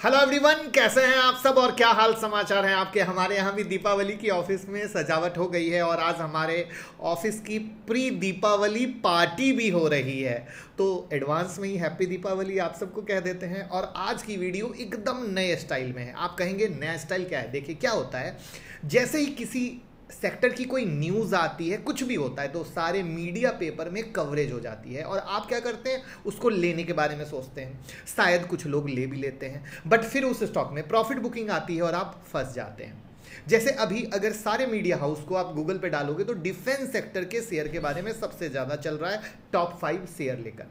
Hello everyone, कैसे हैं आप सब और क्या हाल समाचार हैं आपके। हमारे यहाँ भी दीपावली की ऑफिस में सजावट हो गई है और आज हमारे ऑफिस की प्री दीपावली पार्टी भी हो रही है। तो एडवांस में ही हैप्पी दीपावली आप सबको कह देते हैं। और आज की वीडियो एकदम नए स्टाइल में है। आप कहेंगे नया स्टाइल क्या है? देखिए क्या होता है, जैसे ही किसी सेक्टर की कोई न्यूज़ आती है, कुछ भी होता है, तो सारे मीडिया पेपर में कवरेज हो जाती है और आप क्या करते हैं, उसको लेने के बारे में सोचते हैं। शायद कुछ लोग ले भी लेते हैं, बट फिर उस स्टॉक में प्रॉफिट बुकिंग आती है और आप फंस जाते हैं। जैसे अभी अगर सारे मीडिया हाउस को आप गूगल पे डालोगे तो डिफेंस सेक्टर के शेयर के बारे में सबसे ज़्यादा चल रहा है, टॉप 5 शेयर लेकर।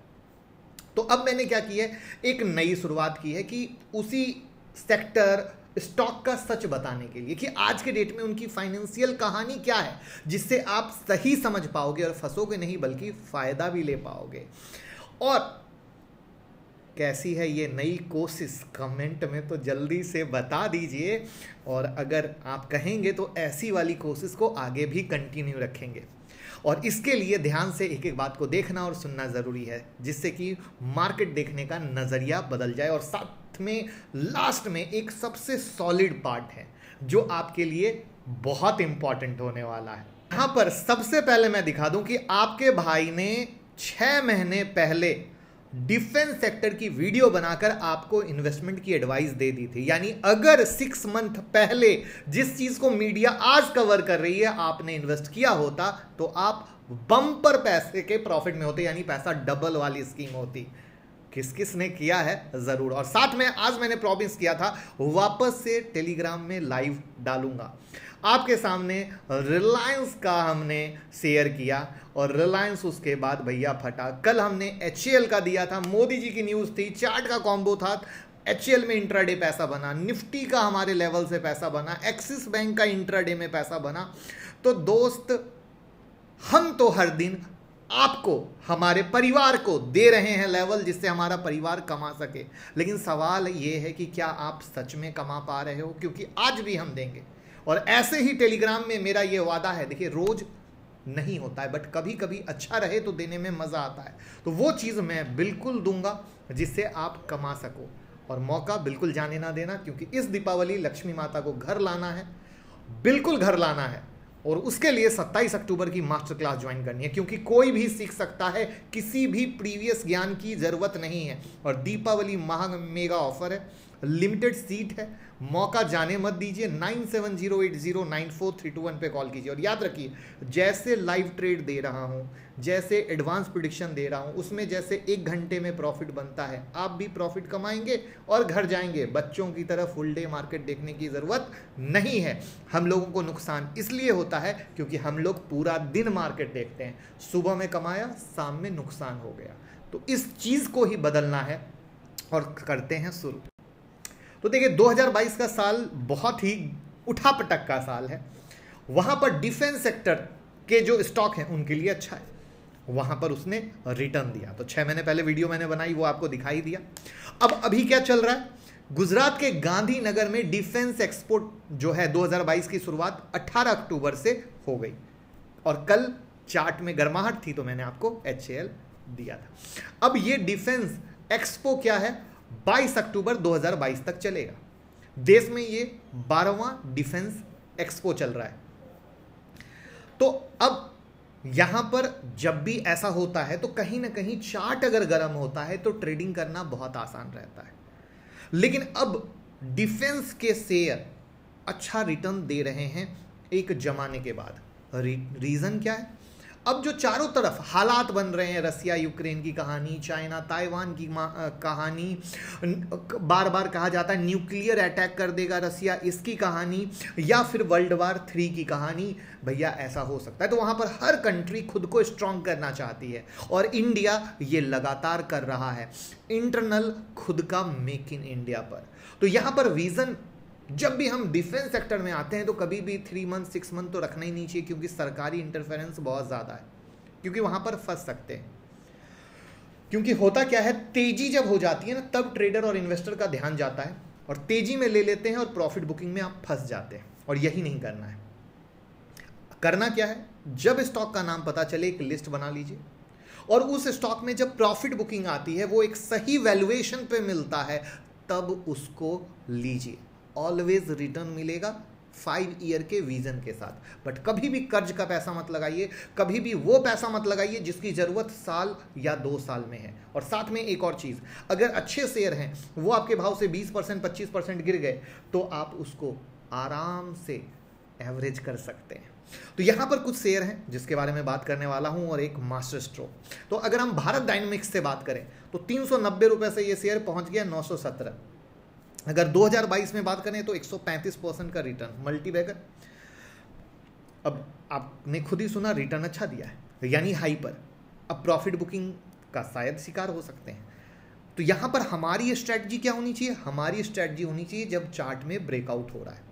तो अब मैंने क्या किया है, एक नई शुरुआत की है कि उसी सेक्टर स्टॉक का सच बताने के लिए कि आज के डेट में उनकी फाइनेंशियल कहानी क्या है, जिससे आप सही समझ पाओगे और फंसोगे नहीं बल्कि फायदा भी ले पाओगे। और कैसी है ये नई कोशिश, कमेंट में तो जल्दी से बता दीजिए। और अगर आप कहेंगे तो ऐसी वाली कोशिश को आगे भी कंटिन्यू रखेंगे। और इसके लिए ध्यान से एक एक बात को देखना और सुनना ज़रूरी है, जिससे कि मार्केट देखने का नज़रिया बदल जाए। और साथ में लास्ट में एक सबसे सॉलिड पार्ट है जो आपके लिए बहुत इंपॉर्टेंट होने वाला है। यहाँ पर सबसे पहले मैं दिखा दूं कि आपके भाई ने 6 महीने पहले डिफेंस सेक्टर की वीडियो बनाकर आपको इन्वेस्टमेंट की एडवाइस दे दी थी। यानी अगर 6 मंथ पहले जिस चीज को मीडिया आज कवर कर रही है आपने इन्वेस्ट किया होता तो आप बम्पर पैसे के प्रॉफिट में होते, यानी पैसा डबल वाली स्कीम होती। किस किस ने किया है जरूर। और साथ में आज मैंने प्रॉमिस किया था वापस से टेलीग्राम में लाइव डालूंगा। आपके सामने रिलायंस का हमने शेयर किया और रिलायंस उसके बाद भैया फटा। कल हमने HCL का दिया था, मोदी जी की न्यूज़ थी, चार्ट का कॉम्बो था, HCL में इंट्राडे पैसा बना, निफ्टी का हमारे लेवल से पैसा बना, एक्सिस बैंक का इंट्राडे में पैसा बना। तो दोस्त, हम तो हर दिन आपको, हमारे परिवार को दे रहे हैं लेवल जिससे हमारा परिवार कमा सके। लेकिन सवाल ये है कि क्या आप सच में कमा पा रहे हो? क्योंकि आज भी हम देंगे। और ऐसे ही टेलीग्राम में मेरा ये वादा है, देखिए रोज नहीं होता है बट कभी कभी अच्छा रहे तो देने में मज़ा आता है। तो वो चीज़ मैं बिल्कुल दूंगा जिससे आप कमा सको। और मौका बिल्कुल जाने ना देना, क्योंकि इस दीपावली लक्ष्मी माता को घर लाना है, बिल्कुल घर लाना है। और उसके लिए 27 अक्टूबर की मास्टर क्लास ज्वाइन करनी है, क्योंकि कोई भी सीख सकता है, किसी भी प्रीवियस ज्ञान की ज़रूरत नहीं है। और दीपावली महा मेगा ऑफर है, लिमिटेड सीट है, मौका जाने मत दीजिए। 9708094321 पे कॉल कीजिए। और याद रखिए, जैसे लाइव ट्रेड दे रहा हूँ, जैसे एडवांस प्रेडिक्शन दे रहा हूँ, उसमें जैसे 1 घंटे में प्रॉफिट बनता है, आप भी प्रॉफिट कमाएंगे और घर जाएंगे। बच्चों की तरह फुल डे मार्केट देखने की ज़रूरत नहीं है। हम लोगों को नुकसान इसलिए होता है क्योंकि हम लोग पूरा दिन मार्केट देखते हैं, सुबह में कमाया, शाम में नुकसान हो गया। तो इस चीज़ को ही बदलना है और करते हैं शुरू। तो देखिए 2022 का साल बहुत ही उठापटक का साल है। वहाँ पर डिफेंस सेक्टर के जो स्टॉक हैं उनके लिए अच्छा है, वहाँ पर उसने रिटर्न दिया। तो 6 महीने पहले वीडियो मैंने बनाई, वो आपको दिखाई दिया। अब अभी क्या चल रहा है, गुजरात के गांधीनगर में डिफेंस एक्सपोर्ट जो है 2022 की शुरुआत 18 अक्टूबर से हो गई। और कल चार्ट में गर्माहट थी तो मैंने आपको HCL दिया था। अब ये डिफेंस एक्सपो क्या है, 22 अक्टूबर 2022 तक चलेगा। देश में ये 12वां डिफेंस एक्सपो चल रहा है। तो अब यहां पर जब भी ऐसा होता है तो कहीं ना कहीं चार्ट अगर गर्म होता है तो ट्रेडिंग करना बहुत आसान रहता है। लेकिन अब डिफेंस के शेयर अच्छा रिटर्न दे रहे हैं एक जमाने के बाद। रीजन क्या है, अब जो चारों तरफ हालात बन रहे हैं, रसिया यूक्रेन की कहानी, चाइना ताइवान की कहानी, बार बार कहा जाता है न्यूक्लियर अटैक कर देगा रसिया, इसकी कहानी, या फिर वर्ल्ड वार 3 की कहानी, भैया ऐसा हो सकता है। तो वहाँ पर हर कंट्री खुद को स्ट्रांग करना चाहती है और इंडिया ये लगातार कर रहा है, इंटरनल खुद का मेक इन इंडिया पर। तो यहाँ पर विजन, जब भी हम डिफेंस सेक्टर में आते हैं तो कभी भी 3 मंथ 6 मंथ तो रखना ही नहीं चाहिए, क्योंकि सरकारी इंटरफेरेंस बहुत ज़्यादा है, क्योंकि वहाँ पर फंस सकते हैं। क्योंकि होता क्या है, तेज़ी जब हो जाती है ना तब ट्रेडर और इन्वेस्टर का ध्यान जाता है और तेज़ी में ले लेते हैं और प्रॉफिट बुकिंग में आप फंस जाते हैं। और यही नहीं करना है। करना क्या है, जब स्टॉक का नाम पता चले एक लिस्ट बना लीजिए और उस स्टॉक में जब प्रॉफिट बुकिंग आती है वो एक सही वैल्यूएशन पे मिलता है तब उसको लीजिए। ऑलवेज रिटर्न मिलेगा 5 ईयर के विजन के साथ। बट कभी भी कर्ज का पैसा मत लगाइए, कभी भी वो पैसा मत लगाइए जिसकी ज़रूरत साल या 2 साल में है। और साथ में एक और चीज़, अगर अच्छे शेयर हैं, वो आपके भाव से 20% 25% गिर गए, तो आप उसको आराम से एवरेज कर सकते हैं। तो यहाँ पर कुछ शेयर हैं जिसके बारे में बात करने वाला हूँ, और एक मास्टर स्ट्रोक। तो अगर हम भारत डायनेमिक्स से बात करें तो 390 रुपये से ये शेयर पहुँच गया 917। अगर 2022 में बात करें तो 135% का रिटर्न, मल्टीबैगर। अब आपने खुद ही सुना, रिटर्न अच्छा दिया है, यानी हाई पर। अब प्रॉफिट बुकिंग का शायद शिकार हो सकते हैं। तो यहाँ पर हमारी स्ट्रैटेजी क्या होनी चाहिए? हमारी स्ट्रैटेजी होनी चाहिए जब चार्ट में ब्रेकआउट हो रहा है।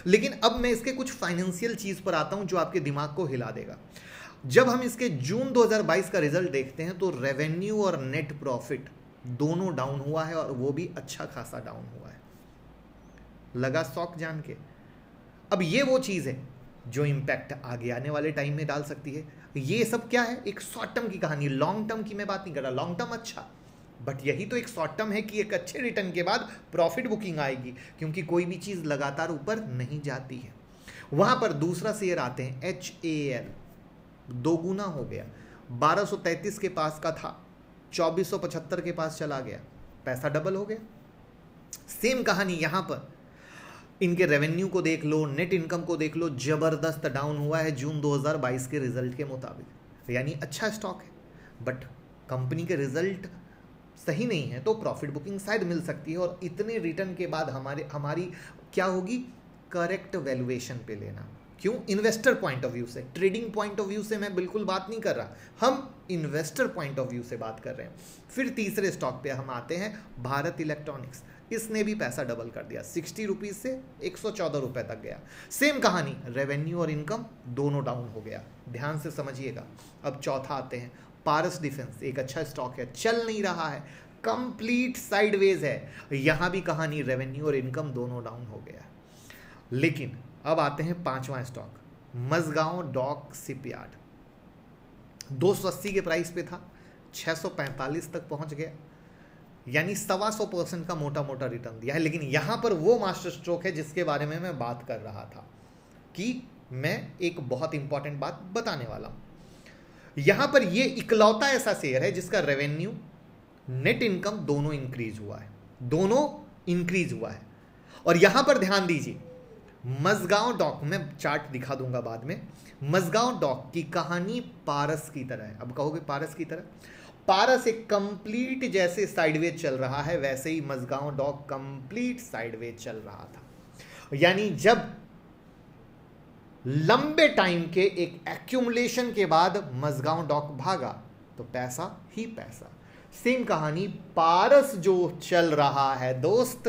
लेकिन अब मैं इसके कुछ फाइनेंशियल चीज़ पर आता हूँ जो आपके दिमाग को हिला देगा। जब हम इसके जून 2022 का रिजल्ट देखते हैं तो रेवेन्यू और नेट प्रॉफिट दोनों डाउन हुआ है, और वो भी अच्छा खासा डाउन हुआ है। लगा शॉक जान के? अब ये वो चीज़ है जो इम्पैक्ट आगे आने वाले टाइम में डाल सकती है। ये सब क्या है? एक शॉर्ट टर्म की कहानी। लॉन्ग टर्म की मैं बात नहीं कर रहा। लॉन्ग टर्म अच्छा, बट यही तो एक शॉर्ट टर्म है कि एक अच्छे रिटर्न के बाद प्रॉफिट बुकिंग आएगी, क्योंकि कोई भी चीज़ लगातार ऊपर नहीं जाती है। वहाँ पर दूसरा शेयर आते हैं HAL, दोगुना हो गया। 1233 के पास का था, 2475 के पास चला गया, पैसा डबल हो गया। सेम कहानी यहाँ पर। इनके रेवेन्यू को देख लो, नेट इनकम को देख लो, जबरदस्त डाउन हुआ है जून 2022 के रिजल्ट के मुताबिक। यानी अच्छा स्टॉक है, बट कंपनी के रिजल्ट सही नहीं है तो प्रॉफिट बुकिंग शायद मिल सकती है। और इतने रिटर्न के बाद हमारी क्या होगी? करेक्ट वैल्यूएशन पे लेना। क्यों? इन्वेस्टर पॉइंट ऑफ व्यू से। ट्रेडिंग पॉइंट ऑफ व्यू से मैं बिल्कुल बात नहीं कर रहा, हम इन्वेस्टर पॉइंट ऑफ व्यू से बात कर रहे हैं। फिर तीसरे स्टॉक पे हम आते हैं, भारत इलेक्ट्रॉनिक्स। इसने भी पैसा डबल कर दिया, 60 रुपीज़ से 114 रुपये तक गया। सेम कहानी, रेवेन्यू और इनकम दोनों डाउन हो गया। ध्यान से समझिएगा। अब चौथा आते हैं, पारस डिफेंस। एक अच्छा स्टॉक है, चल नहीं रहा है, कंप्लीट साइडवेज है। यहाँ भी कहानी, रेवेन्यू और इनकम दोनों डाउन हो गया। लेकिन अब आते हैं पांचवा स्टॉक, मझगांव डॉक शिपयार्ड। 280 के प्राइस पे था, 645 तक पहुंच गया, यानी 125% का मोटा मोटा रिटर्न दिया है। लेकिन यहाँ पर वो मास्टर स्ट्रोक है जिसके बारे में मैं बात कर रहा था, कि मैं एक बहुत इंपॉर्टेंट बात बताने वाला हूँ। यहाँ पर ये इकलौता ऐसा शेयर है जिसका रेवेन्यू, नेट इनकम दोनों इंक्रीज हुआ है, दोनों इंक्रीज हुआ है। और यहाँ पर ध्यान दीजिए, मझगांव डॉक, मैं चार्ट दिखा दूंगा बाद में। मझगांव डॉक की कहानी पारस की तरह है। अब कहोगे पारस की तरह? पारस एक कंप्लीट जैसे साइडवेज चल रहा है, वैसे ही मझगांव डॉक कंप्लीट साइडवेज चल रहा था। यानी जब लंबे टाइम के एक एक्यूमुलेशन के बाद मझगांव डॉक भागा तो पैसा ही पैसा। सेम कहानी पारस जो चल रहा है दोस्त,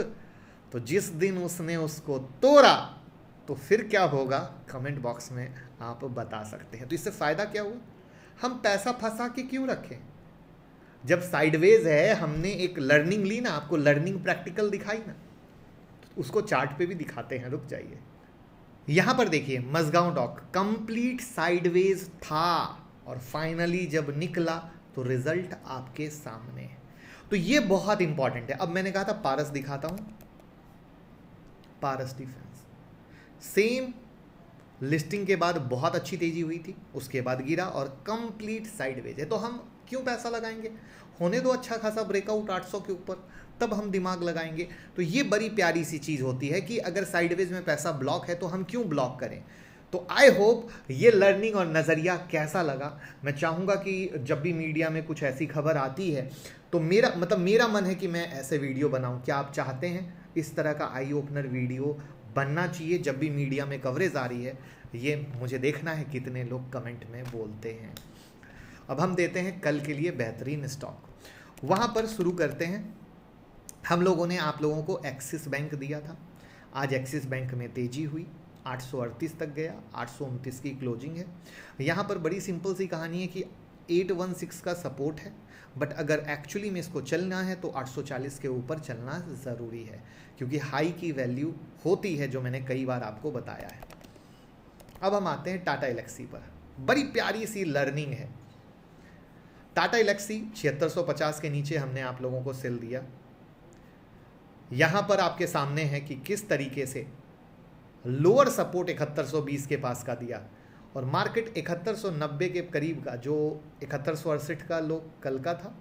तो जिस दिन उसने उसको तोड़ा तो फिर क्या होगा, कमेंट बॉक्स में आप बता सकते हैं। तो इससे फायदा क्या हुआ? हम पैसा फंसा के क्यों रखें? जब साइडवेज है, हमने एक लर्निंग ली ना, आपको लर्निंग प्रैक्टिकल दिखाई ना, उसको चार्ट पे भी दिखाते हैं, रुक जाइए। यहां पर देखिए, मझगांव डॉक कंप्लीट साइडवेज था, और फाइनली जब निकला तो रिजल्ट आपके सामने है। तो ये बहुत इंपॉर्टेंट है। अब मैंने कहा था पारस दिखाता हूं, पारस डिफेंस सेम लिस्टिंग के बाद बहुत अच्छी तेजी हुई थी, उसके बाद गिरा और कंप्लीट साइडवेज है। तो हम क्यों पैसा लगाएंगे? होने दो अच्छा खासा ब्रेकआउट 800 के ऊपर, तब हम दिमाग लगाएंगे। तो ये बड़ी प्यारी सी चीज़ होती है कि अगर साइडवेज में पैसा ब्लॉक है तो हम क्यों ब्लॉक करें। तो आई होप ये लर्निंग और नज़रिया कैसा लगा। मैं चाहूँगा कि जब भी मीडिया में कुछ ऐसी खबर आती है तो मेरा मन है कि मैं ऐसे वीडियो बनाऊँ। क्या आप चाहते हैं इस तरह का आई ओपनर वीडियो बनना चाहिए जब भी मीडिया में कवरेज आ रही है? ये मुझे देखना है कितने लोग कमेंट में बोलते हैं। अब हम देते हैं कल के लिए बेहतरीन स्टॉक। वहाँ पर शुरू करते हैं। हम लोगों ने आप लोगों को एक्सिस बैंक दिया था। आज एक्सिस बैंक में तेजी हुई, 838 तक गया, 829 की क्लोजिंग है। यहाँ पर बड़ी सिंपल सी कहानी है कि 816 का सपोर्ट है, बट अगर एक्चुअली में इसको चलना है तो 840 के ऊपर चलना ज़रूरी है, क्योंकि हाई की वैल्यू होती है, जो मैंने कई बार आपको बताया है। अब हम आते हैं टाटा एलेक्सी पर। बड़ी प्यारी सी लर्निंग है। टाटा एलेक्सी 7650 के नीचे हमने आप लोगों को सेल दिया, यहाँ पर आपके सामने है कि किस तरीके से लोअर सपोर्ट 7120 के पास का दिया और मार्केट 7190 के करीब का, जो 7168 का लो कल का था,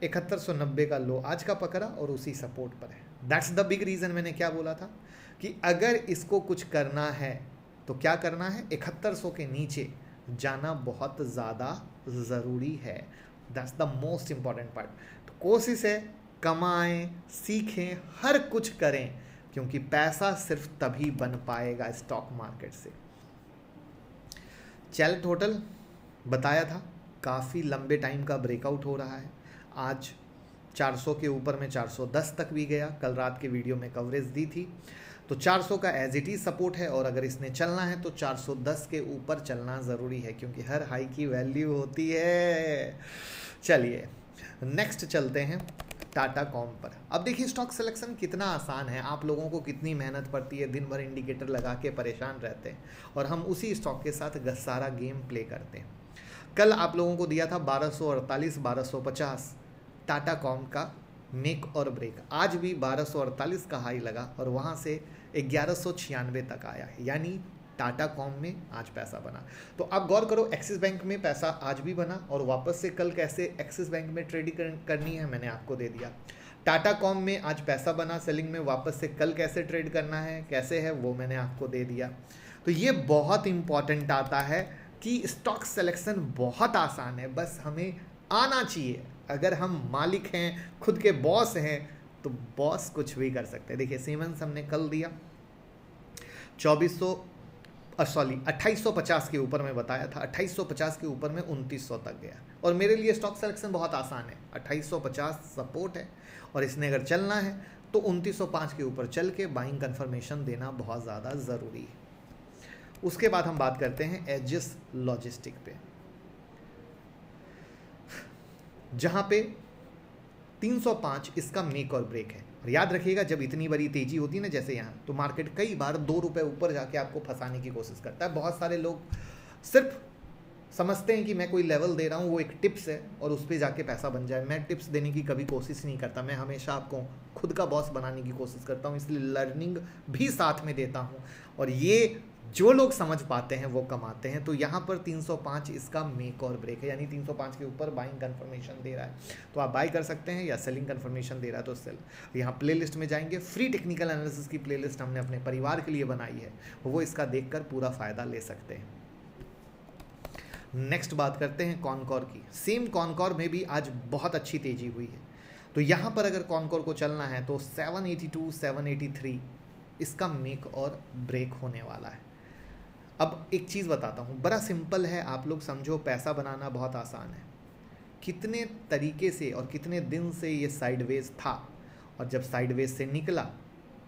7190 का लो आज का पकड़ा और उसी सपोर्ट पर है। That's the big reason. मैंने क्या बोला था कि अगर इसको कुछ करना है तो क्या करना है, 7100 के नीचे जाना बहुत ज़्यादा ज़रूरी है। That's the most important part. तो कोशिश है कमाएं, सीखें, हर कुछ करें, क्योंकि पैसा सिर्फ तभी बन पाएगा स्टॉक मार्केट से। चैलेंज टोटल बताया था, काफ़ी लंबे टाइम का ब्रेकआउट हो रहा है। आज 400 के ऊपर में 410 तक भी गया, कल रात के वीडियो में कवरेज दी थी। तो 400 का एज इट इज सपोर्ट है और अगर इसने चलना है तो 410 के ऊपर चलना ज़रूरी है, क्योंकि हर हाई की वैल्यू होती है। चलिए नेक्स्ट चलते हैं टाटा कॉम पर। अब देखिए स्टॉक सिलेक्शन कितना आसान है, आप लोगों को कितनी मेहनत पड़ती है, दिन भर इंडिकेटर लगा के परेशान रहते हैं और हम उसी स्टॉक के साथ सारा गेम प्ले करते हैं। कल आप लोगों को दिया था 1248 1250 टाटा कॉम का मेक और ब्रेक। आज भी 1248 का हाई लगा और वहाँ से 1196 तक आया, यानी टाटा कॉम में आज पैसा बना। तो आप गौर करो, एक्सिस बैंक में पैसा आज भी बना और वापस से कल कैसे एक्सिस बैंक में ट्रेडिंग करनी है मैंने आपको दे दिया। टाटा कॉम में आज पैसा बना सेलिंग में, वापस से कल कैसे ट्रेड करना है, कैसे है, वो मैंने आपको दे दिया। तो ये बहुत इंपॉर्टेंट आता है कि स्टॉक सिलेक्शन बहुत आसान है, बस हमें आना चाहिए। अगर हम मालिक हैं, खुद के बॉस हैं, तो बॉस कुछ भी कर सकते हैं। देखिए सीमेंस हमने कल दिया 2850 के ऊपर में बताया था, 2850 के ऊपर में 2900 तक गया और मेरे लिए स्टॉक सिलेक्शन बहुत आसान है। 2850 सपोर्ट है और इसने अगर चलना है तो 2905 के ऊपर चल के बाइंग कंफर्मेशन देना बहुत ज़्यादा ज़रूरी है। उसके बाद हम बात करते हैं एजिस लॉजिस्टिक पे, जहां पे 305 इसका मेक और ब्रेक है। और याद रखिएगा जब इतनी बड़ी तेजी होती है ना जैसे यहाँ, तो मार्केट कई बार 2 रुपए ऊपर जाके आपको फंसाने की कोशिश करता है। बहुत सारे लोग सिर्फ समझते हैं कि मैं कोई लेवल दे रहा हूँ, वो एक टिप्स है और उस पर जाके पैसा बन जाए। मैं टिप्स देने की कभी कोशिश नहीं करता, मैं हमेशा आपको खुद का बॉस बनाने की कोशिश करता हूँ, इसलिए लर्निंग भी साथ में देता हूँ और ये जो लोग समझ पाते हैं वो कमाते हैं। तो यहाँ पर 305 इसका मेक और ब्रेक है, यानी 305 के ऊपर बाइंग कंफर्मेशन दे रहा है तो आप बाई कर सकते हैं, या सेलिंग कंफर्मेशन दे रहा है तो सेल। यहाँ प्लेलिस्ट में जाएंगे, फ्री टेक्निकल एनालिसिस की प्लेलिस्ट हमने अपने परिवार के लिए बनाई है, वो इसका देखकर पूरा फ़ायदा ले सकते हैं। नेक्स्ट बात करते हैं कॉनकॉर की। सेम कॉनकॉर में भी आज बहुत अच्छी तेजी हुई है, तो यहाँ पर अगर कॉनकॉर को चलना है तो 782 783 इसका मेक और ब्रेक होने वाला है। अब एक चीज़ बताता हूँ, बड़ा सिंपल है, आप लोग समझो, पैसा बनाना बहुत आसान है। कितने तरीके से और कितने दिन से ये साइडवेज था और जब साइडवेज से निकला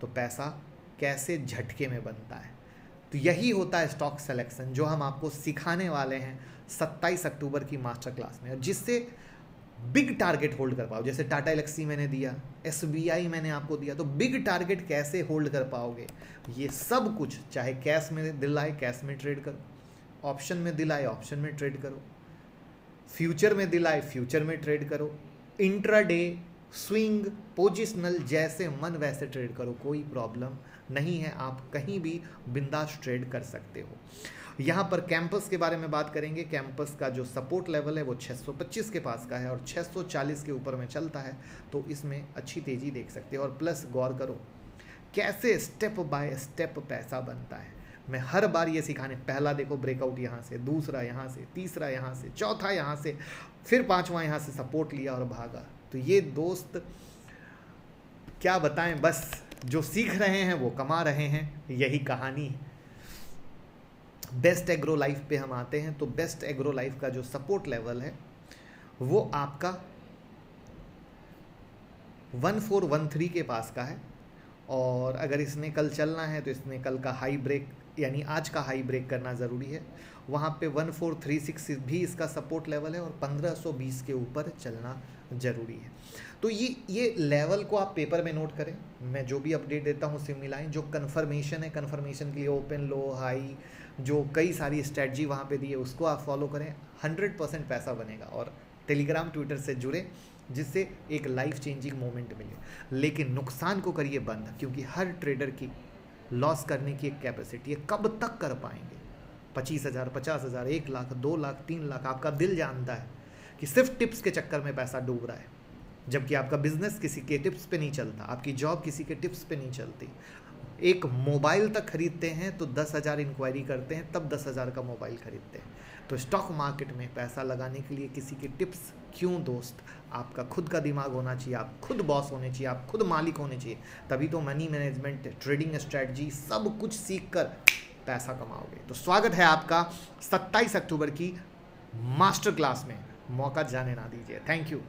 तो पैसा कैसे झटके में बनता है। तो यही होता है स्टॉक सिलेक्शन, जो हम आपको सिखाने वाले हैं 27 अक्टूबर की मास्टर क्लास में, और जिससे बिग टारगेट होल्ड कर पाओ। जैसे टाटा एलेक्सी मैंने दिया, SBI मैंने आपको दिया, तो बिग टारगेट कैसे होल्ड कर पाओगे, ये सब कुछ चाहे कैश में दिल आए कैश में ट्रेड करो, ऑप्शन में दिल आए ऑप्शन में ट्रेड करो, फ्यूचर में दिल आए फ्यूचर में ट्रेड करो, इंट्राडे, स्विंग, पोजिशनल, जैसे मन वैसे ट्रेड करो, कोई प्रॉब्लम नहीं है, आप कहीं भी बिंदास ट्रेड कर सकते हो। यहाँ पर कैंपस के बारे में बात करेंगे। कैंपस का जो सपोर्ट लेवल है वो 625 के पास का है और 640 के ऊपर में चलता है, तो इसमें अच्छी तेज़ी देख सकते हो। और प्लस गौर करो कैसे स्टेप बाय स्टेप पैसा बनता है। मैं हर बार ये सिखाने, पहला देखो ब्रेकआउट यहाँ से, दूसरा यहाँ से, तीसरा यहाँ से, चौथा यहाँ से, फिर पांचवा यहाँ से सपोर्ट लिया और भागा। तो ये दोस्त क्या बताएं, बस जो सीख रहे हैं वो कमा रहे हैं, यही कहानी है। बेस्ट एग्रो लाइफ पे हम आते हैं, तो बेस्ट एग्रो लाइफ का जो सपोर्ट लेवल है वो आपका 1413 के पास का है और अगर इसने कल चलना है तो इसने कल का हाई ब्रेक, यानी आज का हाई ब्रेक करना ज़रूरी है। वहाँ पे 1436 भी इसका सपोर्ट लेवल है और 1520 के ऊपर चलना ज़रूरी है। तो ये लेवल को आप पेपर में नोट करें, मैं जो भी अपडेट देता हूँ उसे मिलाएं। जो कन्फर्मेशन है, कन्फर्मेशन के लिए ओपन लो हाई, जो कई सारी स्ट्रेटजी वहाँ पे दी है उसको आप फॉलो करें, 100% पैसा बनेगा। और टेलीग्राम ट्विटर से जुड़े, जिससे एक लाइफ चेंजिंग मोमेंट मिले। लेकिन नुकसान को करिए बंद, क्योंकि हर ट्रेडर की लॉस करने की एक कैपेसिटी है। कब तक कर पाएंगे? 25,000, 50,000, 1 लाख, 2 लाख, 3 लाख। आपका दिल जानता है कि सिर्फ टिप्स के चक्कर में पैसा डूब रहा है, जबकि आपका बिजनेस किसी के टिप्स पे नहीं चलता, आपकी जॉब किसी के टिप्स पे नहीं चलती। एक मोबाइल तक खरीदते हैं तो 10,000 इंक्वायरी करते हैं, तब 10,000 का मोबाइल खरीदते हैं। तो स्टॉक मार्केट में पैसा लगाने के लिए किसी के टिप्स क्यों दोस्त? आपका खुद का दिमाग होना चाहिए, आप खुद बॉस होने चाहिए, आप खुद मालिक होने चाहिए। तभी तो मनी मैनेजमेंट, ट्रेडिंग स्ट्रैटेजी सब कुछ सीख कर पैसा कमाओगे। तो स्वागत है आपका 27 अक्टूबर की मास्टर क्लास में। मौका जाने ना दीजिए। Thank you.